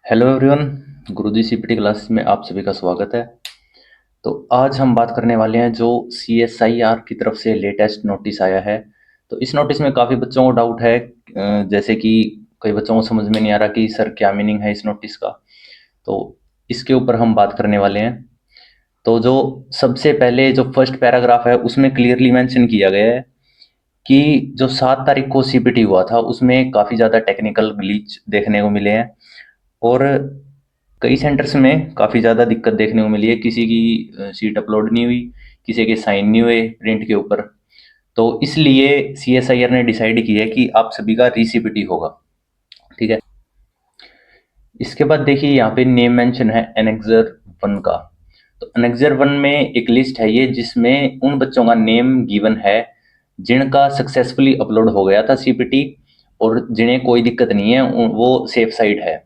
Hello everyone. गुरुजी CPT class में आप सभी का स्वागत है। तो आज हम बात करने वाले हैं जो सीएसआईआर की तरफ से लेटेस्ट नोटिस आया है। तो इस नोटिस में काफ़ी बच्चों को डाउट है, जैसे कि कई बच्चों को समझ में नहीं आ रहा कि सर क्या मीनिंग है इस नोटिस का। तो इसके ऊपर हम बात करने वाले हैं। तो जो सबसे पहले जो फर्स्ट पैराग्राफ है उसमें क्लियरली मेंशन किया गया है कि जो 7 तारीख को सीपीटी हुआ था उसमें काफ़ी ज़्यादा टेक्निकल ग्लिच देखने को मिले हैं। और कई सेंटर्स में काफ़ी ज़्यादा दिक्कत देखने को मिली है। किसी की सीट अपलोड नहीं हुई, किसी के साइन नहीं हुए प्रिंट के ऊपर। तो इसलिए सीएसआईआर ने डिसाइड किया है कि आप सभी का रीसीपीटी होगा। ठीक है। इसके बाद देखिए यहाँ पे नेम मेंशन है एनेक्सर 1 का। तो एनेक्सर 1 में एक लिस्ट है ये, जिसमें उन बच्चों का नेम गिवन है जिनका सक्सेसफुली अपलोड हो गया था सीपीटी, और जिन्हें कोई दिक्कत नहीं है, वो सेफ साइड है।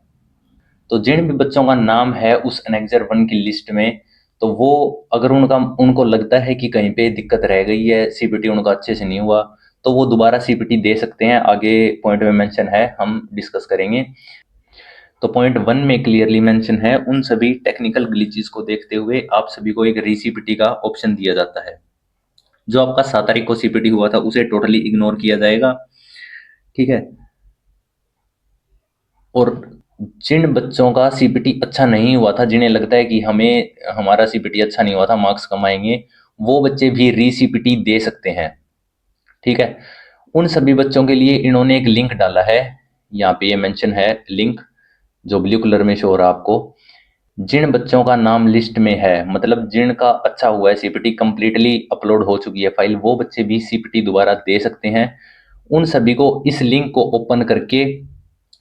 तो जिन भी बच्चों का नाम है उस एनेक्सर 1 की लिस्ट में, तो वो अगर उनको लगता है कि कहीं पे दिक्कत रह गई है, सीपीटी उनका अच्छे से नहीं हुआ, तो वो दोबारा सीपीटी दे सकते हैं। आगे पॉइंट में मेंशन है, हम डिस्कस करेंगे। तो पॉइंट 1 में क्लियरली मेंशन है, उन सभी टेक्निकल ग्लिचेस को देखते हुए आप सभी को एक रीसीपीटी का ऑप्शन दिया जाता है। जो आपका 7 तारीख को सीपीटी हुआ था उसे टोटली इग्नोर किया जाएगा। ठीक है। और जिन बच्चों का सीपीटी अच्छा नहीं हुआ था, जिन्हें लगता है कि हमें हमारा सीपीटी अच्छा नहीं हुआ था, मार्क्स कम आएंगे, वो बच्चे भी री सीपीटी दे सकते हैं। ठीक है। उन सभी बच्चों के लिए इन्होंने एक लिंक डाला है। यहाँ पे ये मेंशन है लिंक, जो ब्लू कलर में शो हो रहा है आपको। जिन बच्चों का नाम लिस्ट में है, मतलब जिनका अच्छा हुआ है, सीपीटी कंप्लीटली अपलोड हो चुकी है फाइल, वो बच्चे भी सीपीटी दोबारा दे सकते हैं। उन सभी को इस लिंक को ओपन करके,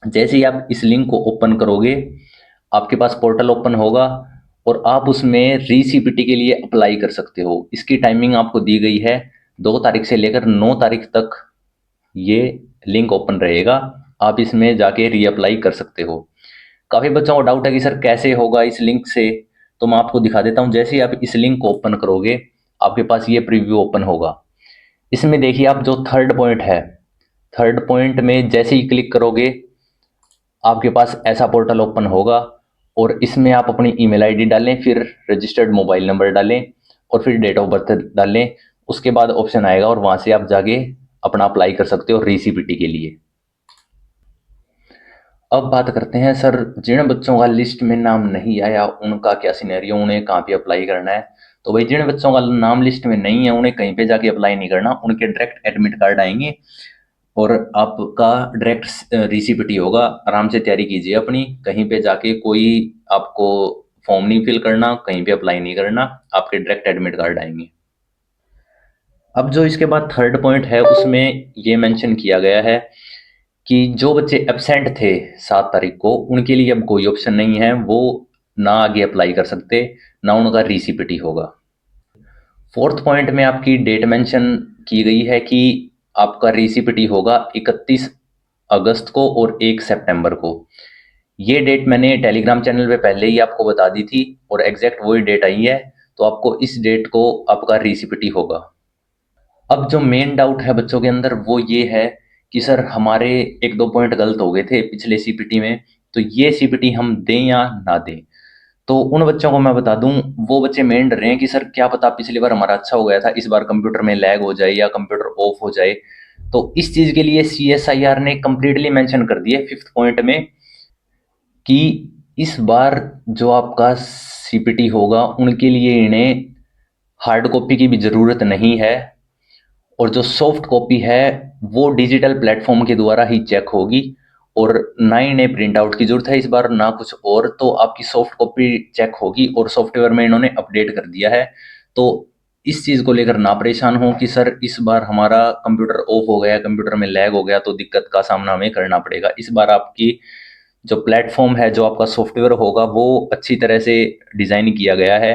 जैसे ही आप इस लिंक को ओपन करोगे, आपके पास पोर्टल ओपन होगा और आप उसमें रीसीपीटी के लिए अप्लाई कर सकते हो। इसकी टाइमिंग आपको दी गई है, 2 तारीख से लेकर 9 तारीख तक ये लिंक ओपन रहेगा। आप इसमें जाके रीअप्लाई कर सकते हो। काफ़ी बच्चों को डाउट है कि सर कैसे होगा इस लिंक से, तो मैं आपको दिखा देता हूँ। जैसे ही आप इस लिंक को ओपन करोगे, आपके पास ये प्रीव्यू ओपन होगा। इसमें देखिए, आप जो थर्ड पॉइंट है, थर्ड पॉइंट में जैसे ही क्लिक करोगे, आपके पास ऐसा पोर्टल ओपन होगा और इसमें आप अपनी ईमेल आईडी डालें, फिर रजिस्टर्ड मोबाइल नंबर डालें और फिर डेट ऑफ बर्थ डालें। उसके बाद ऑप्शन आएगा और वहां से आप जाके अपना अप्लाई कर सकते हो रीसीपीटी के लिए। अब बात करते हैं सर, जिन बच्चों का लिस्ट में नाम नहीं आया उनका क्या सिनेरियो, उन्हें कहाँ पे अप्लाई करना है। तो भाई, जिन बच्चों का नाम लिस्ट में नहीं है उन्हें कहीं पे जाके अप्लाई नहीं करना, उनके डायरेक्ट एडमिट कार्ड आएंगे और आपका डायरेक्ट रिसिप्टी होगा। आराम से तैयारी कीजिए अपनी, कहीं पे जाके कोई आपको फॉर्म नहीं फिल करना, कहीं पे अप्लाई नहीं करना, आपके डायरेक्ट एडमिट कार्ड आएंगे। अब जो इसके बाद थर्ड पॉइंट है, उसमें ये मेंशन किया गया है कि जो बच्चे एब्सेंट थे 7 तारीख को, उनके लिए अब कोई ऑप्शन नहीं है, वो ना आगे अप्लाई कर सकते, ना उनका रिसिप्टी होगा। फोर्थ पॉइंट में आपकी डेट मेंशन की गई है कि आपका रिसिप्टी होगा 31 अगस्त को और 1 सितंबर को। ये डेट मैंने टेलीग्राम चैनल पे पहले ही आपको बता दी थी और एग्जैक्ट वही डेट आई है। तो आपको इस डेट को आपका रिसिप्टी होगा। अब जो मेन डाउट है बच्चों के अंदर वो ये है कि सर हमारे 1-2 पॉइंट गलत हो गए थे पिछले सीपीटी में, तो ये सीपीटी हम दें या ना दें। तो उन बच्चों को मैं बता दूं, वो बच्चे मेन डर रहे हैं कि सर क्या पता पिछली बार हमारा अच्छा हो गया था, इस बार कंप्यूटर में लैग हो जाए या कंप्यूटर ऑफ हो जाए। तो इस चीज के लिए सीएसआईआर ने कंप्लीटली मेंशन कर दिया 5th पॉइंट में कि इस बार जो आपका सीपीटी होगा उनके लिए इन्हें हार्ड कॉपी की भी जरूरत नहीं है, और जो सॉफ्ट कॉपी है वो डिजिटल प्लेटफॉर्म के द्वारा ही चेक होगी, और ना इन्हें प्रिंट आउट की जरूरत है इस बार, ना कुछ और। तो आपकी सॉफ्ट कॉपी चेक होगी और सॉफ्टवेयर में इन्होंने अपडेट कर दिया है। तो इस चीज़ को लेकर ना परेशान हो कि सर इस बार हमारा कंप्यूटर ऑफ हो गया, कंप्यूटर में लैग हो गया, तो दिक्कत का सामना हमें करना पड़ेगा। इस बार आपकी जो प्लेटफॉर्म है, जो आपका सॉफ्टवेयर होगा, वो अच्छी तरह से डिज़ाइन किया गया है।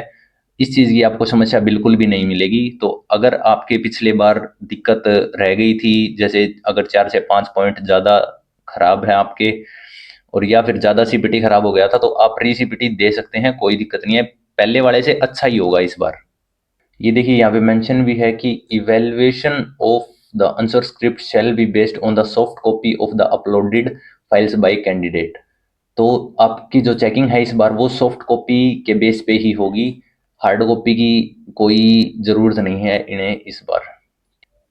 इस चीज़ की आपको समस्या बिल्कुल भी नहीं मिलेगी। तो अगर आपके पिछले बार दिक्कत रह गई थी, जैसे अगर 4 से 5 पॉइंट ज़्यादा खराब है आपके, और या फिर ज़्यादा सीपीटी खराब हो गया था, तो आप री सीपीटी दे सकते हैं, कोई दिक्कत नहीं है। पहले वाले से अच्छा ही होगा इस बार। ये देखिए, यहाँ पे मेंशन भी है कि evaluation of the answer script shall be based on the soft copy of the uploaded files bye candidate. तो आपकी जो चेकिंग है इस बार वो सॉफ्ट कॉपी के बेस पे ही होगी, हार्ड कॉपी की कोई ज़रूरत नहीं है इन्हें इस बार।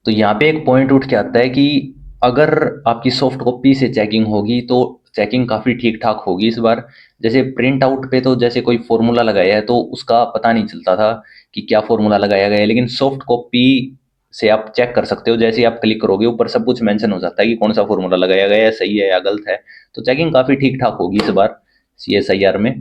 तो यहाँ पे एक पॉइंट उठ के आता है कि अगर आपकी सॉफ्ट कॉपी से चेकिंग होगी तो चेकिंग काफ़ी ठीक ठाक होगी इस बार। जैसे प्रिंट आउट पे तो जैसे कोई फॉर्मूला लगाया है तो उसका पता नहीं चलता था कि क्या फॉर्मूला लगाया गया है, लेकिन सॉफ्ट कॉपी से आप चेक कर सकते हो। जैसे ही आप क्लिक करोगे ऊपर सब कुछ मेंशन हो जाता है कि कौन सा फॉर्मूला लगाया गया है, सही है या गलत है। तो चेकिंग काफ़ी ठीक ठाक होगी इस बार CSIR में।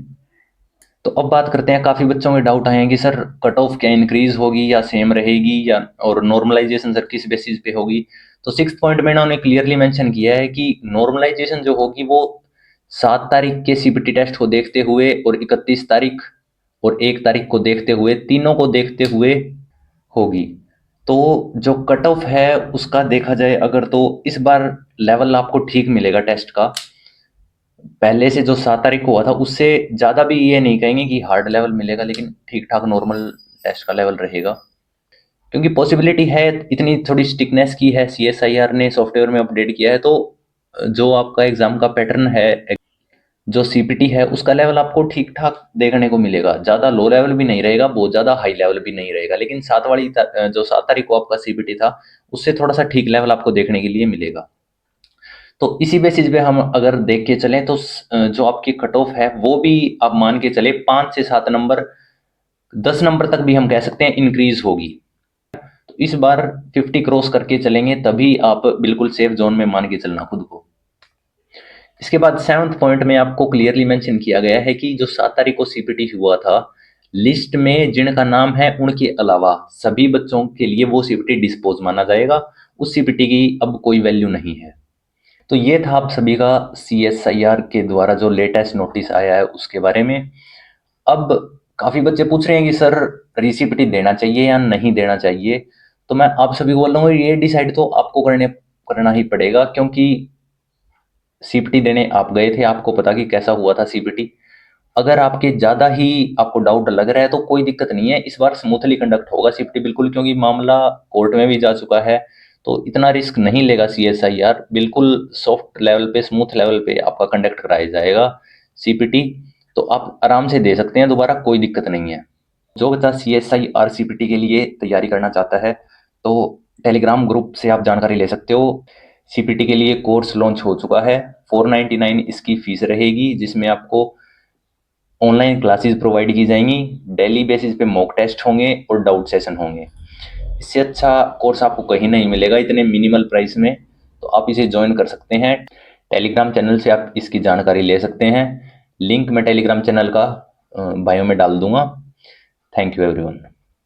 तो अब बात करते हैं, काफ़ी बच्चों के डाउट आए हैं कि सर कट ऑफ क्या इंक्रीज होगी या सेम रहेगी, या और नॉर्मलाइजेशन सर किस बेसिस पे होगी। तो 6th पॉइंट में इन्होंने क्लियरली मेंशन किया है कि नॉर्मलाइजेशन जो होगी वो 7 तारीख के CPT टेस्ट को देखते हुए और 31 तारीख और 1 तारीख को देखते हुए, तीनों को देखते हुए होगी। तो जो कट ऑफ है उसका देखा जाए अगर, तो इस बार लेवल आपको ठीक मिलेगा टेस्ट का। पहले से जो 7 तारीख को हुआ था उससे ज़्यादा भी ये नहीं कहेंगे कि हार्ड लेवल मिलेगा, लेकिन ठीक ठाक नॉर्मल टेस्ट का लेवल रहेगा। क्योंकि पॉसिबिलिटी है, इतनी थोड़ी स्टिकनेस की है, CSIR ने सॉफ्टवेयर में अपडेट किया है, तो जो आपका एग्ज़ाम का पैटर्न है, जो CPT है उसका लेवल आपको ठीक ठाक देखने को मिलेगा। ज़्यादा लो लेवल भी नहीं रहेगा, बहुत ज़्यादा हाई लेवल भी नहीं रहेगा, लेकिन जो 7 तारीख को आपका CPT था उससे थोड़ा सा ठीक लेवल आपको देखने के लिए मिलेगा। तो इसी बेसिस पे हम अगर देख के चलें तो जो आपकी कट ऑफ है वो भी आप मान के चले 5 से 7 नंबर, 10 नंबर तक भी हम कह सकते हैं इंक्रीज होगी। तो इस बार 50 क्रॉस करके चलेंगे तभी आप बिल्कुल सेफ जोन में मान के चलना खुद को। इसके बाद 7th पॉइंट में आपको क्लियरली मेंशन किया गया है कि जो 7 तारीख को CPT हुआ था, लिस्ट में जिनका नाम है उनके अलावा सभी बच्चों के लिए वो CPT डिस्पोज माना जाएगा। उस CPT की अब कोई वैल्यू नहीं है। तो ये था आप सभी का CSIR के द्वारा जो लेटेस्ट नोटिस आया है उसके बारे में। अब काफ़ी बच्चे पूछ रहे हैं कि सर रीसीपीटी देना चाहिए या नहीं देना चाहिए। तो मैं आप सभी को बोल रहा हूँ ये डिसाइड तो आपको करना ही पड़ेगा, क्योंकि CPT देने आप गए थे, आपको पता कि कैसा हुआ था CPT। अगर आपके ज़्यादा ही आपको डाउट लग रहा है तो कोई दिक्कत नहीं है, इस बार स्मूथली कंडक्ट होगा CPT बिल्कुल, क्योंकि मामला कोर्ट में भी जा चुका है। तो इतना रिस्क नहीं लेगा CSIR, बिल्कुल सॉफ्ट लेवल पे, स्मूथ लेवल पे आपका कंडक्ट कराया जाएगा CPT। तो आप आराम से दे सकते हैं दोबारा, कोई दिक्कत नहीं है। जो बच्चा CSIR CPT के लिए तैयारी करना चाहता है तो टेलीग्राम ग्रुप से आप जानकारी ले सकते हो। CPT के लिए कोर्स लॉन्च हो चुका है, 499 इसकी फीस रहेगी, जिसमें आपको ऑनलाइन क्लासेस प्रोवाइड की जाएंगी, डेली बेसिस पे मॉक टेस्ट होंगे और डाउट सेशन होंगे। इससे अच्छा कोर्स आपको कहीं नहीं मिलेगा इतने मिनिमल प्राइस में। तो आप इसे ज्वाइन कर सकते हैं, टेलीग्राम चैनल से आप इसकी जानकारी ले सकते हैं। लिंक मैं टेलीग्राम चैनल का बायो में डाल दूंगा। Thank you everyone.